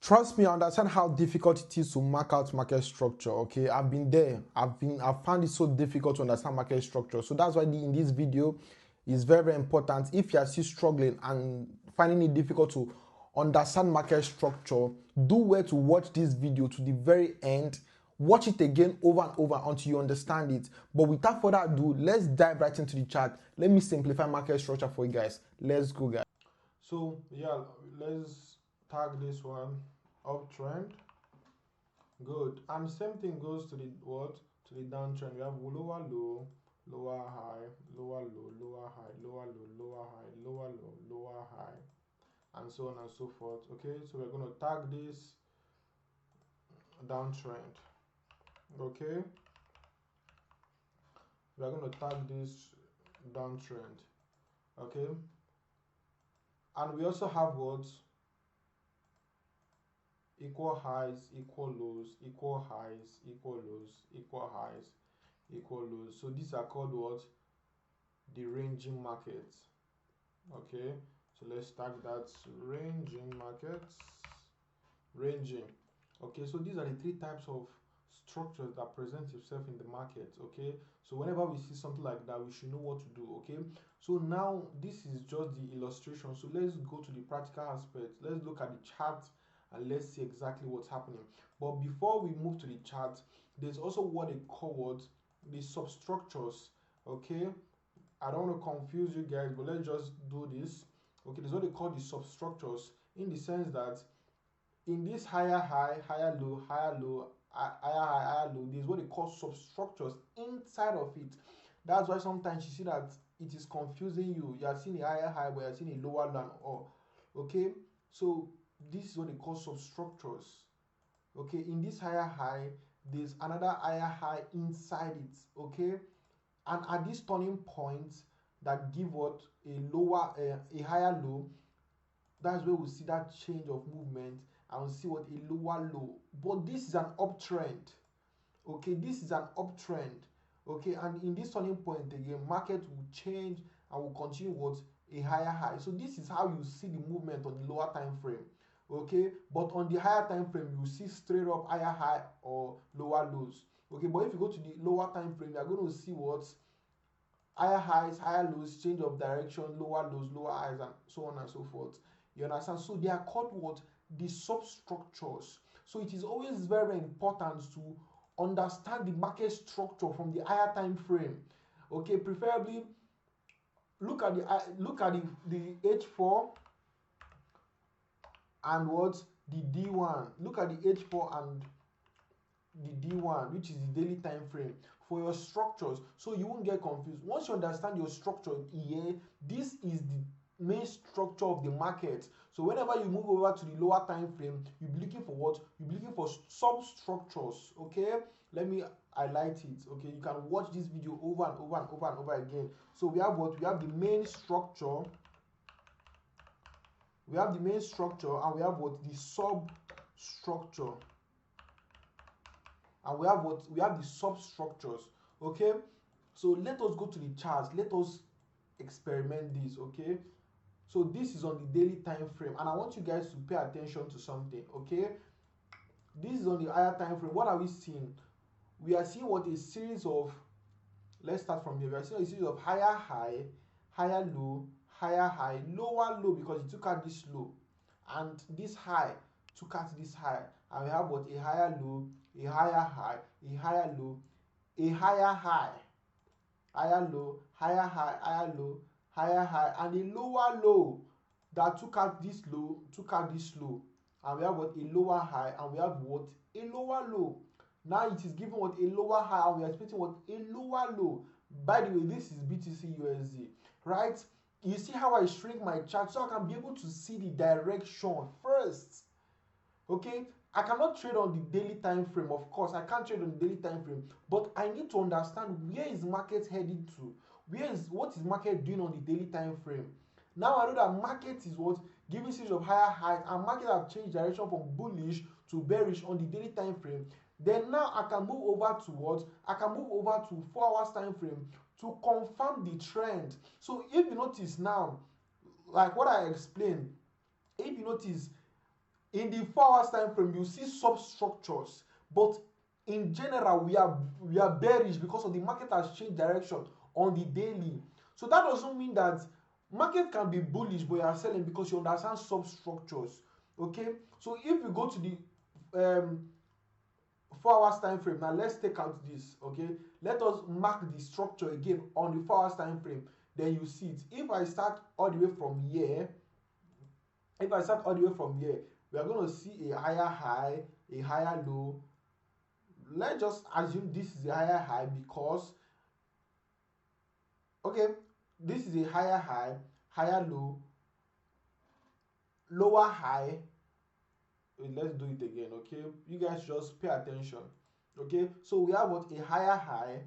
Trust me, I understand how difficult it is to mark out market structure. Okay, I've been there. I've found it so difficult to understand market structure. So that's why in this video is very, very important. If you are still struggling and finding it difficult to understand market structure, do well to watch this video to the very end. Watch it again over and over until you understand it. But without further ado, let's dive right into the chart. Let me simplify market structure for you guys. Let's go, guys. So yeah, let's tag this one uptrend. Good. And same thing goes to the what? To the downtrend. We have lower low, lower high, lower low, lower high, lower low, lower high, lower low, lower high, and so on and so forth. Okay, so we're going to tag this downtrend. Okay, we're going to tag this downtrend. Okay, and we also have what? Equal highs, equal lows, equal highs, equal lows, equal highs, equal lows. So these are called what? The ranging markets. Okay, so let's tag that ranging markets. Ranging. Okay, so these are the three types of structures that present itself in the market. Okay, so whenever we see something like that, we should know what to do. Okay, so now this is just the illustration. So let's go to the practical aspect. Let's look at the chart and let's see exactly what's happening. But before we move to the chart, there's also what they call what? The substructures. Okay, I don't want to confuse you guys, but let's just do this. Okay, there's what they call the substructures, in the sense that in this higher high, higher low, higher low, higher high, higher low, there's what they call substructures inside of it. That's why sometimes you see that it is confusing you. You are seeing a higher high, but you are seeing a lower low and all. Okay, so this is what they call substructures. Okay, in this higher high, there's another higher high inside it. Okay, and at this turning point that give what? A higher low, that's where we see that change of movement, and we see what? A lower low. But this is an uptrend. Okay, this is an uptrend. Okay, and in this turning point again, market will change and will continue what? A higher high. So this is how you see the movement on the lower time frame. Okay, but on the higher time frame, you see straight up higher high or lower lows. Okay, but if you go to the lower time frame, you are going to see what? Higher highs, higher lows, change of direction, lower lows, lower highs, and so on and so forth. You understand? So they are called what? The substructures. So it is always very important to understand the market structure from the higher time frame. Okay, preferably look at the H4 and what? The D1. Look at the H4 and the D1, which is the daily time frame for your structures, so you won't get confused. Once you understand your structure here, this is the main structure of the market. So whenever you move over to the lower time frame, you'll be looking for what? You'll be looking for substructures. Okay, let me highlight it. Okay, you can watch this video over and over and over and over again. So we have what? We have the main structure, we have the main structure, and we have what? The substructure, and we have what? We have the substructures. Okay, so let us go to the charts. Let us experiment this. Okay, so this is on the daily time frame, and I want you guys to pay attention to something. Okay, this is on the higher time frame. What are we seeing? We are seeing what? A series of, let's start from here. We are seeing a series of higher high, higher low, higher high, lower low, because it took out this low, and this high took out this high, and we have what? A higher low, a higher high, a higher low, a higher high, higher low, higher high, higher low, higher high, and a lower low that took out this low, took out this low, and we have what? A lower high, and we have what? A lower low. Now it is given what? A lower high, and we are expecting what? A lower low. By the way, this is BTCUSD, right? You see how I shrink my chart so I can be able to see the direction first. Okay, I cannot trade on the daily time frame. Of course, I can't trade on the daily time frame, but I need to understand where is market heading to. What is market doing on the daily time frame? Now I know that market is what? Giving series of higher highs, and market have changed direction from bullish to bearish on the daily time frame. Then now I can move over to what? I can move over to 4 hours time frame to confirm the trend. So if you notice now, like what I explained, if you notice, in the 4 hours time frame you see substructures, but in general we are bearish because of the market has changed direction on the daily. So that doesn't mean that market can be bullish but you are selling because you understand substructures. Okay, so if you go to the 4 hours time frame, now let's take out this. Okay, let us mark the structure again on the 4 hours time frame, then you see it. If I start all the way from here, we are going to see a higher high, a higher low. Let's just assume this is a higher high because, okay, this is a higher high, higher low, lower high. Let's do it again. Okay, you guys just pay attention. Okay, so we have what? A higher high,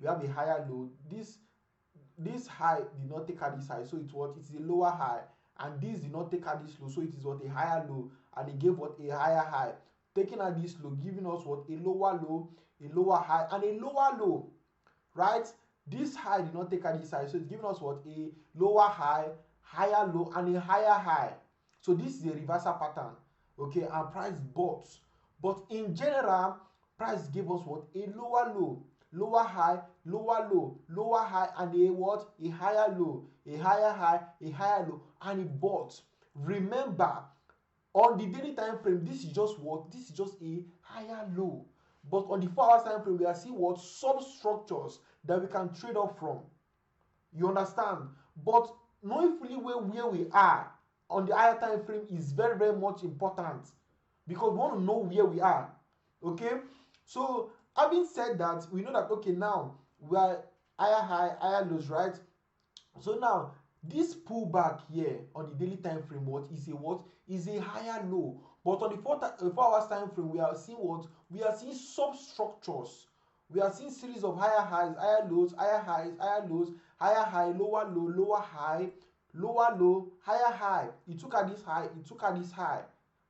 we have a higher low. This high did not take out this high, so it's what? It's a lower high. And this did not take out this low, so it is what? A higher low. And it gave what? A higher high. Taking out this low, giving us what? A lower low, a lower high, and a lower low. Right? This high did not take out this high, so it's giving us what? A lower high, higher low, and a higher high. So this is a reversal pattern. Okay, and price bought. But in general, price gave us what? A lower low, lower high, lower low, lower high, and a what? A higher low, a higher high, a higher low, and it bought. Remember, on the daily time frame, this is just what? This is just a higher low. But on the 4 hours time frame, we are seeing what? Substructures that we can trade off from. You understand? But knowing fully well where we are on the higher time frame is very, very much important because we want to know where we are. Okay, so having said that, we know that okay, now we are higher high, higher lows, right? So now this pullback here on the daily time frame, what is a higher low. But on the 4 hours time frame, we are seeing what? We are seeing substructures. We are seeing series of higher highs, higher lows, higher highs, higher lows, higher high, lower low, lower high, lower low, higher high. It took at this high, it took at this high.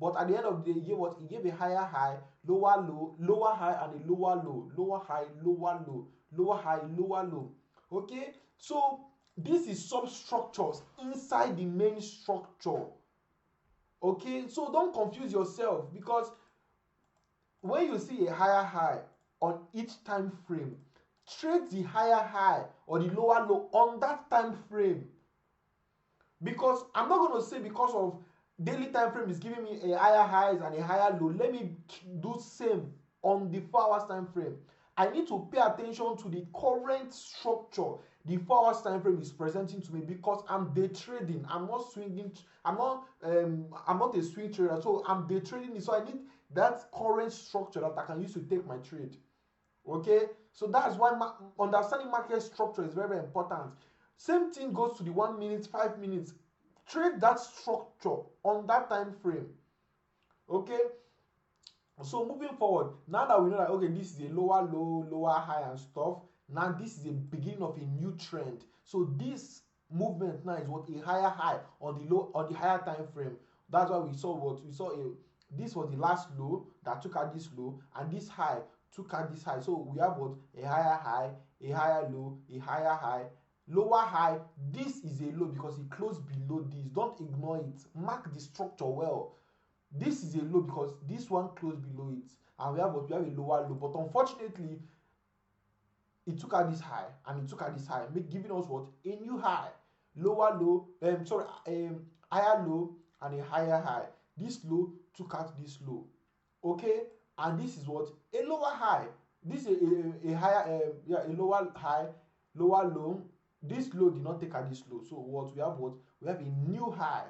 But at the end of the day, it gave what? It gave a higher high, lower low, lower high, and a lower low, lower high, lower low, lower high, lower low. Okay, so this is substructures inside the main structure. Okay, so don't confuse yourself because when you see a higher high on each time frame, trade the higher high or the lower low on that time frame. Because I'm not going to say because of daily time frame is giving me a higher highs and a higher low, let me do same on the 4 hours time frame. I need to pay attention to the current structure the 4 hours time frame is presenting to me because I'm day trading. I'm not swinging. I'm not a swing trader, so I'm day trading. So I need that current structure that I can use to take my trade. Okay, so that's why understanding market structure is very, very important. Same thing goes to the 1 minute, 5 minutes. Trade that structure on that time frame. Okay, so moving forward, now that we know that okay, this is a lower low, lower high and stuff, now this is the beginning of a new trend. So this movement now is what? A higher high on the higher time frame. That's why we saw what? This was the last low that took out this low, and this high took out this high. So we have what? A higher high, a higher low, a higher high, lower high. This is a low because it closed below this. Don't ignore it. Mark the structure well. This is a low because this one closed below it, and we have what? We have a lower low. But unfortunately, it took out this high and it took out this high, giving us what? A new high, lower low, higher low and a higher high. This low took out this low. Okay, and this is what? A lower high. This is a higher a lower high, lower low. This low did not take out this low. So what? We have a new high.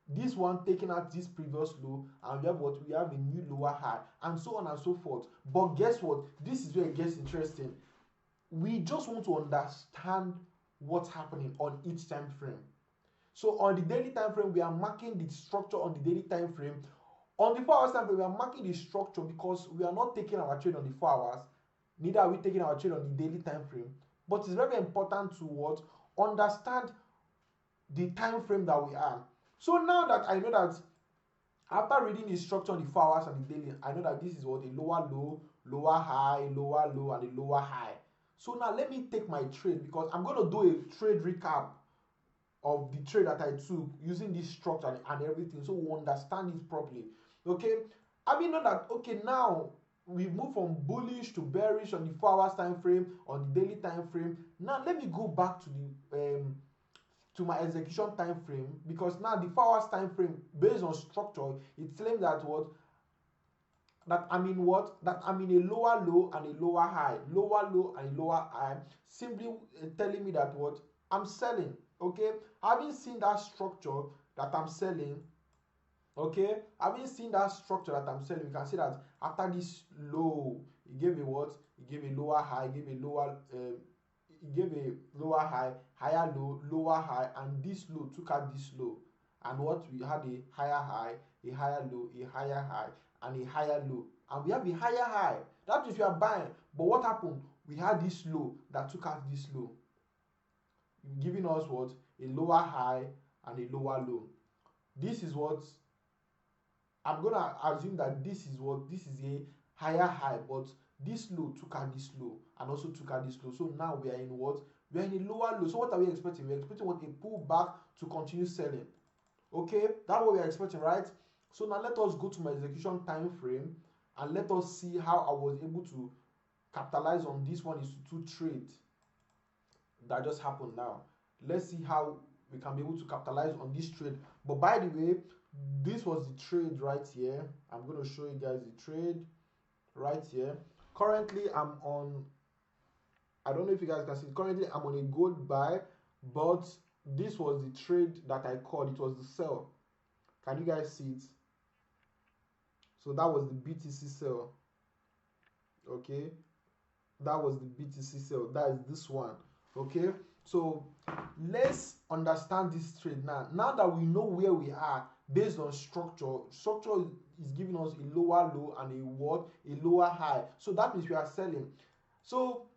This one taking out this previous low, and we have what? We have a new lower high, and so on and so forth. But guess what? This is where it gets interesting. We just want to understand what's happening on each time frame. So on the daily time frame, we are marking the structure on the daily time frame. On the 4 hours time frame, we are marking the structure because we are not taking our trade on the 4 hours. Neither are we taking our trade on the daily time frame. But it's very important to what? Understand the time frame that we are. So now that I know that after reading the structure on the 4 hours and the daily, I know that this is what? A lower low, lower high, lower low, and a lower high. So now let me take my trade because I'm going to do a trade recap of the trade that I took using this structure and everything, so we understand it properly. Okay, having known that, okay, now we've moved from bullish to bearish on the 4 hours time frame, on the daily time frame. Now let me go back to the to my execution time frame, because now the 4 hours time frame, based on structure, it's telling that what, that I'm in what, that I'm in a lower low and a lower high, lower low and a lower high, simply telling me that what, I'm selling. Okay, having seen that structure that I'm selling, okay, having seen that structure that I'm selling, you can see that after this low, it gave a what, it gave a lower high, it gave a lower it gave a lower high, higher low, lower high, and this low took out this low, and what, we had a higher high, a higher low, a higher high, and a higher low, and we have a higher high. That is, we are buying. But what happened? We had this low that took out this low, giving us what, a lower high and a lower low. This is what I'm gonna assume, that this is what, this is a higher high, but this low took out this low and also took out this low. So now we are in what? We are in a lower low. So what are we expecting? We're expecting what? A pullback to continue selling. Okay, that's what we are expecting, right? So now let us go to my execution time frame and let us see how I was able to capitalize on this 1:2 trade that just happened now. Let's see how we can be able to capitalize on this trade. But by the way, this was the trade right here. I'm going to show you guys the trade right here. Currently I'm on, I don't know if you guys can see, currently I'm on a gold buy, but this was the trade that I called. It was the sell. Can you guys see it? So that was the BTC sell. Okay, that was the BTC sell. That is this one. Okay, so let's understand this trade now. Now that we know where we are based on structure, structure is giving us a lower low and a what? A lower high. So that means we are selling. So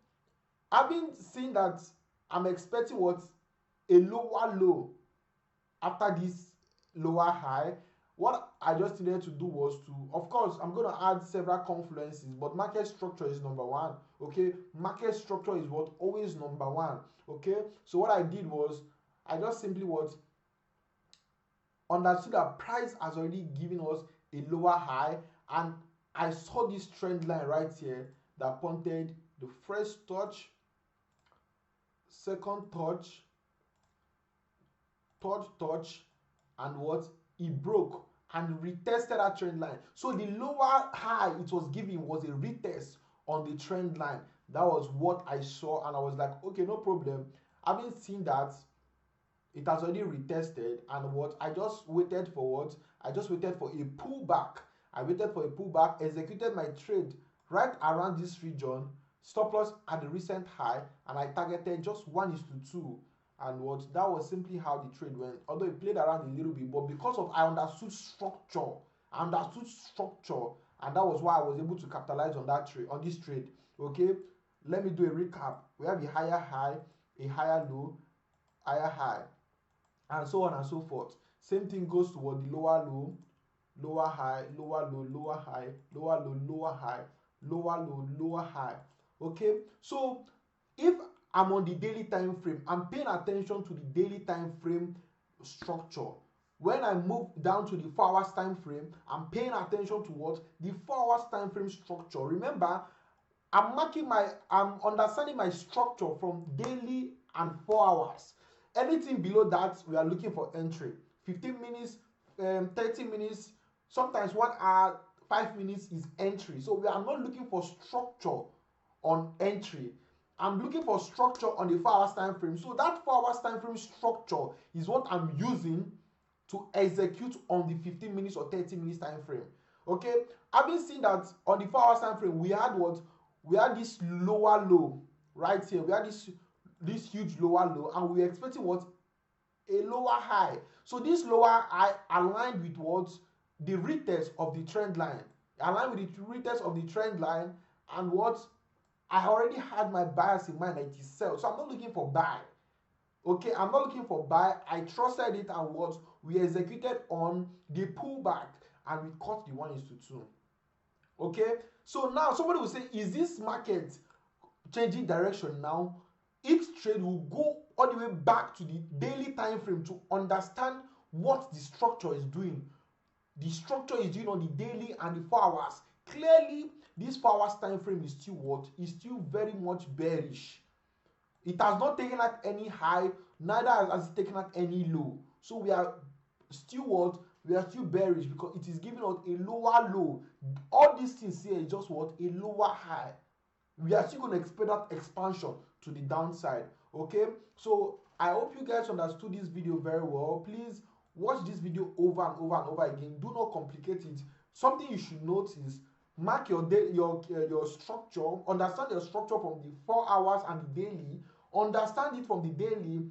having seen that, I'm expecting what? A lower low after this lower high. What I just needed to do was to, of course, I'm going to add several confluences, but market structure is number one. Okay, market structure is what? Always number one. Okay, so what I did was, I just simply what? Understood that price has already given us a lower high, and I saw this trend line right here that pointed the first touch, second touch, third touch, and what? It broke and retested that trend line. So the lower high it was giving was a retest on the trend line. That was what I saw, and I was like, okay, no problem. Having seen that it has already retested, and what, I just waited for what? I just waited for a pullback. I waited for a pullback, executed my trade right around this region, stop loss at the recent high, and I targeted just 1:2. And what, that was simply how the trade went, although it played around a little bit, but because of I understood structure, and that was why I was able to capitalize on that trade, on this trade. Okay, let me do a recap. We have a higher high, a higher low, higher high, and so on and so forth. Same thing goes toward the lower low, lower high, lower low, lower high, lower low, lower high, lower low, lower high. Okay, so if I'm on the daily time frame, I'm paying attention to the daily time frame structure. When I move down to the 4 hours time frame, I'm paying attention to what? The 4 hours time frame structure. Remember, I'm understanding my structure from daily and 4 hours. Anything below that, we are looking for entry. 15 minutes, 30 minutes, sometimes 1 hour, 5 minutes is entry. So we are not looking for structure on entry. I'm looking for structure on the 4 hours time frame. So that 4 hours time frame structure is what I'm using to execute on the 15 minutes or 30 minutes time frame. Okay, having seen that on the 4 hours time frame, we had what? We had this lower low right here. We had this huge lower low, and we were expecting what? A lower high. So this lower high aligned with what? The retest of the trend line. Aligned with the retest of the trend line, and what? I already had my bias in mind that it is sell. So I'm not looking for buy. Okay, I'm not looking for buy. I trusted it, and what? We executed on the pullback, and we caught the 1:2. Okay, so now somebody will say, is this market changing direction now? each trade will go all the way back to the daily time frame to understand what the structure is doing. The structure is doing on the daily and the 4 hours. Clearly, this 4 hours time frame is still what? Is still very much bearish. It has not taken out any high, neither has it taken out any low. So we are still what? We are still bearish because it is giving us a lower low. All these things here is just what? A lower high. We are still going to expect that expansion to the downside. Okay, so I hope you guys understood this video very well. Please watch this video over and over and over again. Do not complicate it. Something you should notice: mark your structure, understand your structure from the 4 hours and the daily, understand it from the daily,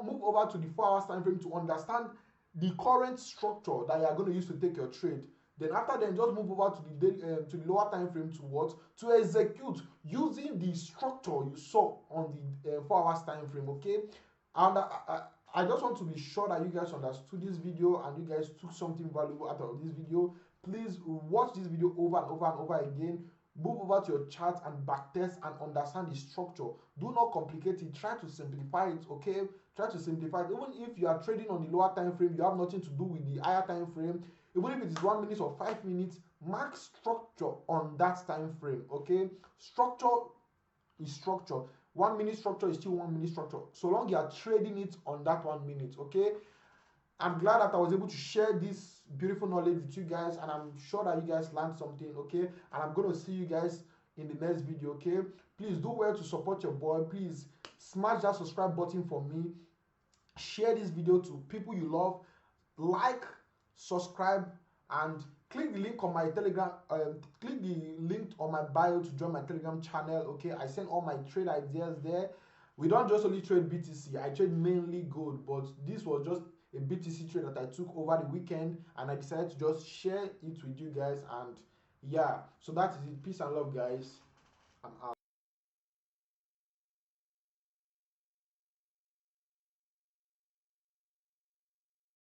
move over to the 4 hours time frame to understand the current structure that you are going to use to take your trade. Then after then, just move over to the daily, to the lower time frame to what? To execute using the structure you saw on the 4 hours time frame. Okay, and I just want to be sure that you guys understood this video and you guys took something valuable out of this video. Please watch this video over and over and over again. Move over to your chart and backtest and understand the structure. Do not complicate it. Try to simplify it. Okay, try to simplify it. Even if you are trading on the lower time frame, you have nothing to do with the higher time frame. Even if it is 1 minute or 5 minutes, mark structure on that time frame. Okay, structure is structure. 1 minute structure is still 1 minute structure, so long you are trading it on that 1 minute. Okay, I'm glad that I was able to share this beautiful knowledge with you guys, and I'm sure that you guys learned something. Okay, and I'm going to see you guys in the next video. Okay, please do well to support your boy. Please smash that subscribe button for me. Share this video to people you love. Like, subscribe, and click the link on my telegram. Click the link on my bio to join my telegram channel. Okay, I send all my trade ideas there. We don't just only trade BTC. I trade mainly gold, but this was just a BTC trade that I took over the weekend, and I decided to just share it with you guys. And yeah, so that is it. Peace and love, guys. I'm out.